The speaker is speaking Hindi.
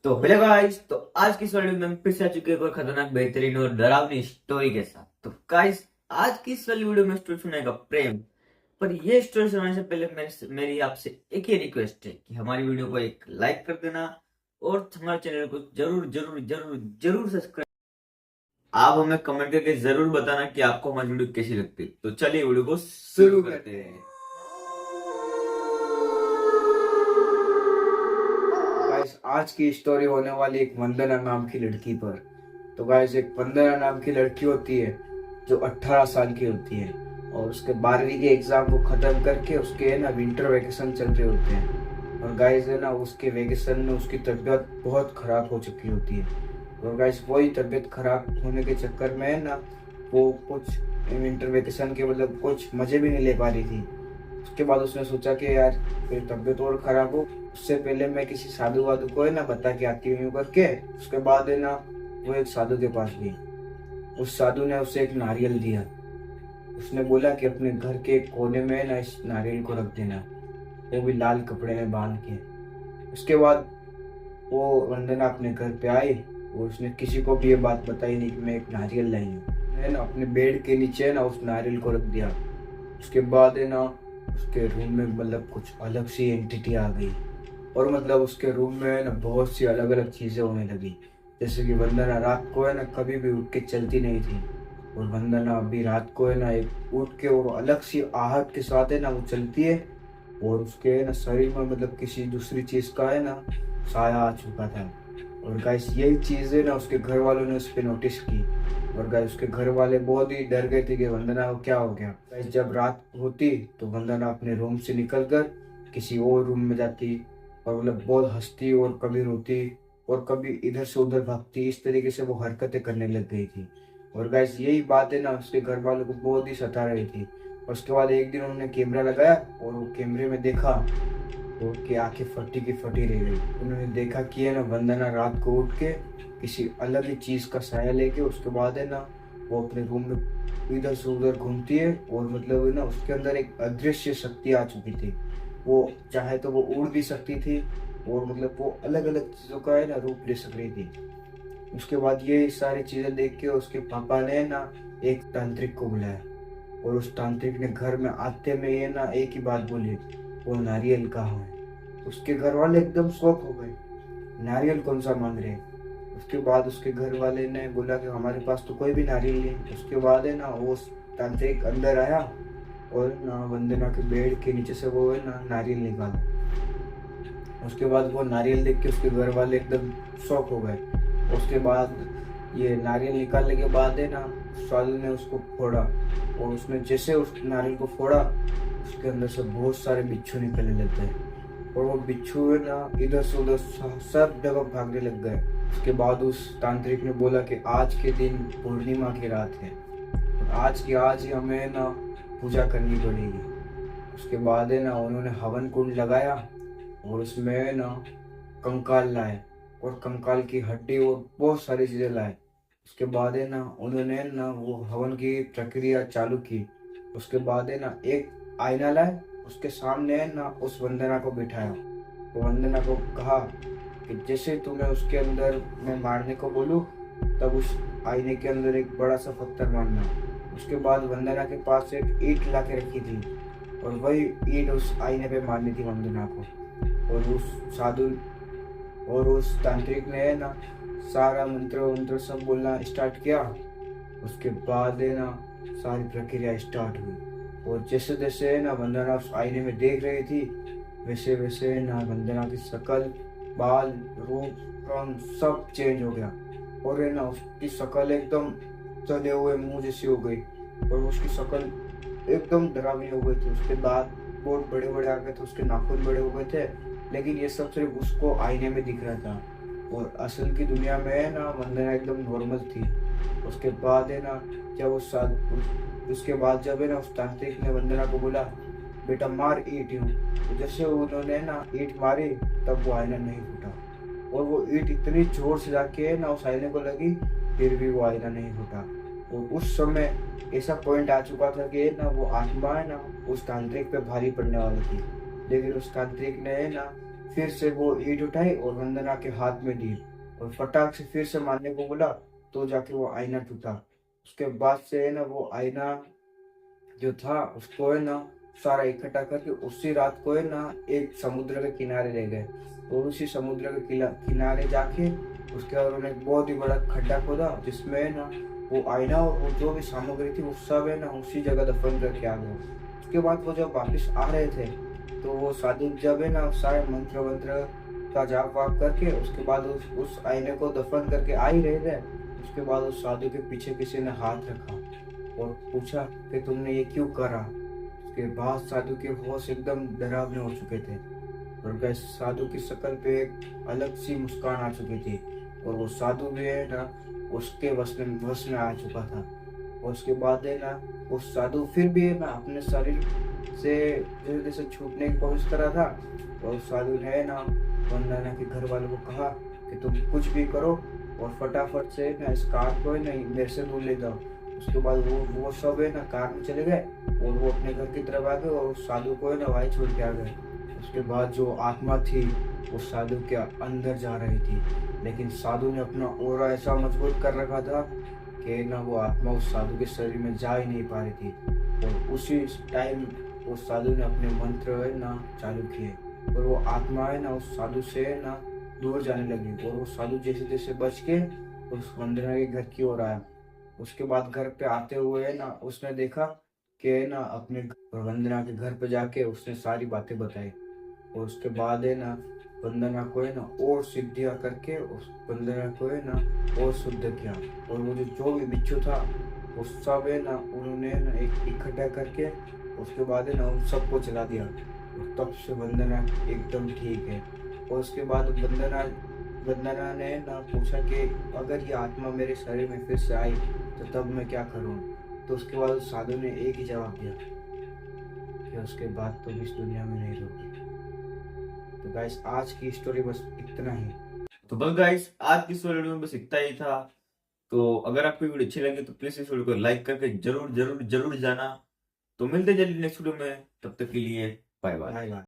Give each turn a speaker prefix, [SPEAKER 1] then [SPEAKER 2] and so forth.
[SPEAKER 1] तो हेलो गाइस, तो आज की इस वीडियो में हम फिर से आ चुके हैं एक और खतरनाक, बेहतरीन और डरावनी स्टोरी के साथ। तो गाइस, आज की इस वाली वीडियो में स्टोरी सुनाएगा प्रेम। पर ये स्टोरी सुनाने से पहले मेरी आपसे एक ही रिक्वेस्ट है कि हमारी वीडियो को एक लाइक कर देना और हमारे चैनल को जरूर जरूर जरूर जरूर सब्सक्राइब। आप हमें कमेंट करके जरूर बताना कि आपको हमारी वीडियो कैसी लगती है। तो चलिए वीडियो को शुरू करते हैं।
[SPEAKER 2] गाइस, आज की स्टोरी होने वाली एक वंदना नाम की लड़की पर। तो गाइस, एक वंदना नाम की लड़की होती है जो 18 साल की होती है और उसके 12वीं के एग्जाम को खत्म करके उसके है ना विंटर वेकेशन चल रहे होते हैं। और गाइस है ना, उसके वेकेशन में उसकी तबीयत बहुत खराब हो चुकी होती है। और गाइस, वही तबीयत खराब होने के चक्कर में है ना, वो कुछ विंटर वेकेशन के मतलब कुछ मजे भी नहीं ले पा रही थी। उसके बाद उसने सोचा कि यार मेरी तबीयत और खराब हो, उससे पहले मैं किसी साधु वाधु को है ना बता के आती हूँ करके। उसके बाद है ना, वो एक साधु के पास गई। उस साधु ने उसे एक नारियल दिया। उसने बोला कि अपने घर के कोने में ना इस नारियल को रख देना, वो भी लाल कपड़े में बांध के। उसके बाद वो वंदना अपने घर पे आई और उसने किसी को भी ये बात बताई नहीं कि मैं एक नारियल लाई हूँ। है ना, अपने बेड के नीचे है ना उस नारियल को रख दिया। उसके बाद है ना, उसके रूम में मतलब कुछ अलग सी एंटिटी आ गई। और मतलब उसके रूम में है ना बहुत सी अलग अलग चीजें होने लगी। जैसे कि वंदना रात को है ना कभी भी उठ के चलती नहीं थी, और वंदना अभी रात को है ना एक उठ के और अलग सी आहट के साथ है ना वो चलती है। और उसके है ना शरीर में मतलब किसी दूसरी चीज का है ना साया आ चुका था। और गाइस, यही चीज है ना उसके घर वालों ने उस पर नोटिस की। और गाइस, उसके घर वाले बहुत ही डर गए थे कि वंदना को क्या हो गया। गाइस, जब रात होती तो वंदना अपने रूम से निकलकर किसी और रूम में जाती और मतलब बहुत हंसती और कभी रोती और कभी इधर से उधर भागती। इस तरीके से वो हरकतें करने लग गई थी। और गाइस, यही बात है ना उसके घर वालों को बहुत ही सता रही थी। और उसके बाद एक दिन उन्होंने कैमरा लगाया और वो कैमरे में देखा तो उसकी आंखें फटी की फटी रह गई। उन्होंने देखा कि है ना वंदना रात को उठ के किसी अलग ही चीज का साया लेके उसके बाद है ना वो अपने रूम में इधर से उधर घूमती है। और मतलब है ना उसके अंदर एक अदृश्य शक्ति आ चुकी थी। वो चाहे तो वो उड़ भी सकती थी और मतलब वो अलग अलग चीजों का है ना रूप ले सक रही थी। उसके बाद ये सारी चीजें देख के उसके पापा ने ना एक तांत्रिक को बुलाया। और उस तांत्रिक ने घर में आते में ये ना एक ही बात बोली, वो नारियल कहाँ है। उसके घर वाले एकदम शॉक हो गए, नारियल कौन सा मांग रहे हैं। उसके बाद उसके घर वाले ने बोला कि हमारे पास तो कोई भी नारियल नहीं। उसके बाद है ना वो तांत्रिक अंदर आया और ना वंदना के बेड के नीचे से वो है ना नारियल निकाला। उसके बाद वो नारियल देख के उसके घर वाले एकदम शॉक हो गए। उसके बाद ये नारियल निकालने के बाद है ना साधु ने उसको फोड़ा। और उसने जैसे उस नारियल को फोड़ा, उसके अंदर से बहुत सारे बिच्छू निकलने लग गए। और वो बिच्छू है ना इधर से उधर सब जगह भागने लग गए। उसके बाद उस तांत्रिक ने बोला कि आज के दिन पूर्णिमा की रात है और आज की आज ही हमें ना पूजा करनी पड़ेगी। उसके बाद है ना उन्होंने हवन कुंड लगाया और उसमें है ना कंकाल लाए और कंकाल की हड्डी और बहुत सारी चीजें लाए। उसके बाद है ना उन्होंने ना वो हवन की प्रक्रिया चालू की। उसके बाद है ना एक आईना लाए, उसके सामने है ना उस वंदना को बिठाया। तो वंदना को कहा कि जैसे तुम्हें उसके अंदर मैं मारने को बोलूं, तब उस आईने के अंदर एक बड़ा सा पत्थर मारना। उसके बाद वंदना के पास एक ईंट ला के रखी थी और वही ईंट उस आईने पे मारनी थी वंदना को। और उस साधु और उस तांत्रिक ने है ना सारा मंत्र वंत्र सब बोलना स्टार्ट किया। उसके बाद है ना सारी प्रक्रिया स्टार्ट हुई। और जैसे जैसे है ना वंदना उस आईने में देख रही थी, वैसे वैसे है ना वंदना की शक्ल, बाल, रूप, रंग सब चेंज हो गया। और है ना उसकी शक्ल एकदम चले हुए मुंह जैसी हो गई और उसकी शक्ल एकदम डरावनी हो गई थी। उसके दांत बहुत बड़े बड़े आ गए थे, उसके नाखून बड़े हो गए थे। लेकिन ये सब सिर्फ उसको आईने में दिख रहा था और असल की दुनिया में है ना वंदना एकदम नॉर्मल थी। उसके बाद है ना जब उसके बाद जब है ना उस तांत्रिक ने वंदना को बोला, बेटा मार ईंट यूं। तो जैसे उन्होंने ना ईंट मारी, तब वो आईना नहीं फूटा। और वो ईंट इतनी जोर से जाके ना उस आईने को लगी, फिर भी वो आईना नहीं फूटा। और उस समय ऐसा पॉइंट आ चुका था कि ना वो आत्मा है ना उस तांत्रिक पे भारी पड़ने वाली थी। लेकिन उस तांत्रिक ने ना फिर से वो ईंट उठाई और वंदना के हाथ में दी और फटाक से फिर से मारने को बोला, तो जाके वो आईना टूटा। उसके बाद से है ना वो आईना जो था उसको है ना सारा इकट्ठा करके उसी रात को है ना एक समुद्र के किनारे ले गए और उसी समुद्र के किनारे जाके उसके बाद उन्होंने एक बहुत ही बड़ा खड्डा खोदा, जिसमें है ना वो आईना और वो जो भी सामग्री थी वो सब है ना उसी जगह दफन करके आ गए। उसके बाद वो जब वापिस आ रहे थे तो वो साधु जब है ना सारे मंत्र वंत्र का जाप वाप करके उसके बाद उस आईने को दफन करके आ ही रहे थे। उसके बाद उस साधु के पीछे किसी ने हाथ रखा और पूछा कि तुमने ये क्यों करा। उसके बाद साधु के होश एकदम डरावने हो चुके थे और गैस साधु की शक्ल पे एक अलग सी मुस्कान आ चुकी थी और वो साधु भी है ना उसके वश में आ चुका था। और उसके बाद है ना वो साधु फिर भी है ना अपने शरीर से जैसे जैसे छूटने की कोशिश कर रहा था और उस साधु ने है ना वंदना के घर वालों को कहा कि तुम कुछ भी करो और फटाफट से ना इस कार को है ना मेरे से दूर ले जाओ। उसके बाद वो सब है ना कार में चले गए और वो अपने घर की तरफ आ गए और उस साधु को है ना वहीं छोड़ के आ गए। उसके बाद जो आत्मा थी वो साधु के अंदर जा रही थी, लेकिन साधु ने अपना ओरा ऐसा मजबूत कर रखा था कि ना वो आत्मा उस साधु के शरीर में जा ही नहीं पा रही थी। और उसी टाइम उस साधु ने अपने मंत्र है ना चालू किए और वो आत्मा है ना उस साधु से है ना दूर जाने लगी और वो साधु जैसे जैसे बच के उस वंदना के घर की ओर आया। उसके बाद घर पे आते हुए है ना उसने देखा कि है ना अपने वंदना के घर पे जाके उसने सारी बातें बताई और उसके बाद है ना वंदना को है ना और सिद्धियां करके उस वंदना को है ना और शुद्ध किया और वो जो भी बिच्छू था वो सब है ना उन्होंने ना एक इकट्ठा करके उसके बाद है ना उन सबको चला दिया और तब से वंदना एकदम ठीक है। और उसके बाद वंदना ने ना पूछा कि अगर ये आत्मा मेरे शरीर में फिर से आई तो तब मैं क्या करूं। तो उसके बाद उस साधु ने एक ही जवाब दिया कि उसके बाद तुम इस दुनिया में नहीं रहोगे। तो गाइस आज की स्टोरी बस इतना ही।
[SPEAKER 1] तो बस गाइस आज की इस वीडियो में बस इतना ही था। तो अगर आपको वीडियो अच्छी लगी तो प्लीज इस वीडियो को लाइक करके जरूर जरूर जरूर जाना। तो मिलते जल्दी नेक्स्ट वीडियो में, तब तक के लिए बाय बाय।
[SPEAKER 2] Bye bye.